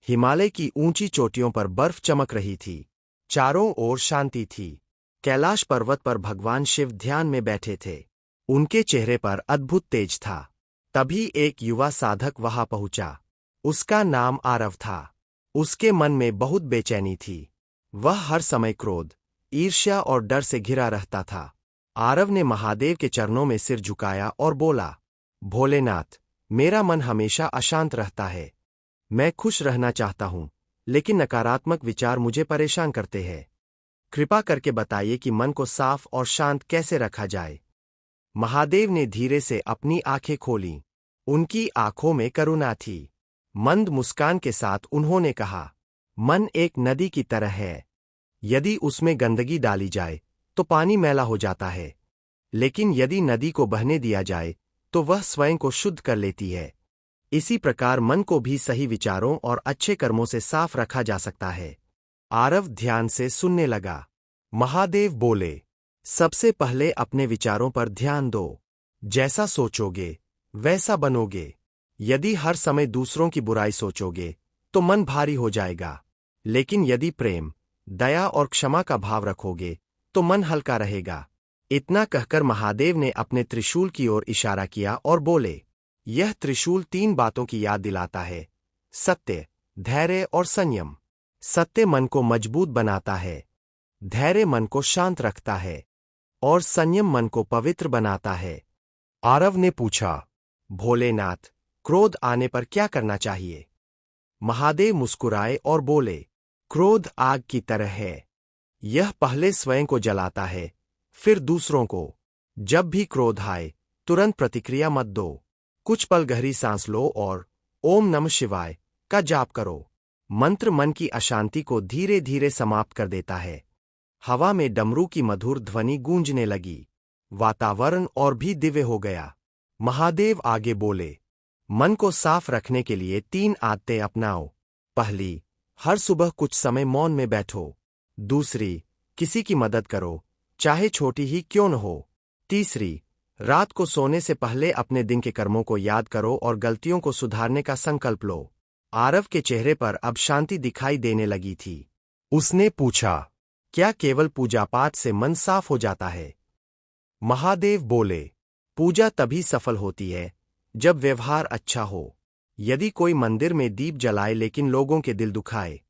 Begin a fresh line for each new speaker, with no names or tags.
हिमालय की ऊंची चोटियों पर बर्फ चमक रही थी। चारों ओर शांति थी। कैलाश पर्वत पर भगवान शिव ध्यान में बैठे थे। उनके चेहरे पर अद्भुत तेज था। तभी एक युवा साधक वहां पहुंचा। उसका नाम आरव था। उसके मन में बहुत बेचैनी थी। वह हर समय क्रोध, ईर्ष्या और डर से घिरा रहता था। आरव ने महादेव के चरणों में सिर झुकाया और बोला, भोलेनाथ, मेरा मन हमेशा अशांत रहता है। मैं खुश रहना चाहता हूं, लेकिन नकारात्मक विचार मुझे परेशान करते हैं। कृपा करके बताइए कि मन को साफ और शांत कैसे रखा जाए। महादेव ने धीरे से अपनी आंखें खोलीं। उनकी आंखों में करुणा थी। मंद मुस्कान के साथ उन्होंने कहा, मन एक नदी की तरह है। यदि उसमें गंदगी डाली जाए तो पानी मैला हो जाता है, लेकिन यदि नदी को बहने दिया जाए तो वह स्वयं को शुद्ध कर लेती है। इसी प्रकार मन को भी सही विचारों और अच्छे कर्मों से साफ रखा जा सकता है। आरव ध्यान से सुनने लगा। महादेव बोले, सबसे पहले अपने विचारों पर ध्यान दो। जैसा सोचोगे वैसा बनोगे। यदि हर समय दूसरों की बुराई सोचोगे तो मन भारी हो जाएगा, लेकिन यदि प्रेम, दया और क्षमा का भाव रखोगे तो मन हल्का रहेगा। इतना कहकर महादेव ने अपने त्रिशूल की ओर इशारा किया और बोले, यह त्रिशूल 3 बातों की याद दिलाता है: सत्य, धैर्य और संयम। सत्य मन को मजबूत बनाता है, धैर्य मन को शांत रखता है और संयम मन को पवित्र बनाता है। आरव ने पूछा, भोलेनाथ, क्रोध आने पर क्या करना चाहिए? महादेव मुस्कुराए और बोले, क्रोध आग की तरह है। यह पहले स्वयं को जलाता है, फिर दूसरों को। जब भी क्रोध आए तुरंत प्रतिक्रिया मत दो। कुछ पल गहरी सांस लो और ओम नमः शिवाय का जाप करो। मंत्र मन की अशांति को धीरे धीरे समाप्त कर देता है। हवा में डमरू की मधुर ध्वनि गूंजने लगी। वातावरण और भी दिव्य हो गया। महादेव आगे बोले, मन को साफ रखने के लिए 3 आदतें अपनाओ। पहली, हर सुबह कुछ समय मौन में बैठो। दूसरी, किसी की मदद करो, चाहे छोटी ही क्यों न हो। तीसरी, रात को सोने से पहले अपने दिन के कर्मों को याद करो और गलतियों को सुधारने का संकल्प लो। आरव के चेहरे पर अब शांति दिखाई देने लगी थी। उसने पूछा, क्या केवल पूजा पाठ से मन साफ हो जाता है? महादेव बोले, पूजा तभी सफल होती है जब व्यवहार अच्छा हो। यदि कोई मंदिर में दीप जलाए लेकिन लोगों के दिल दुखाए,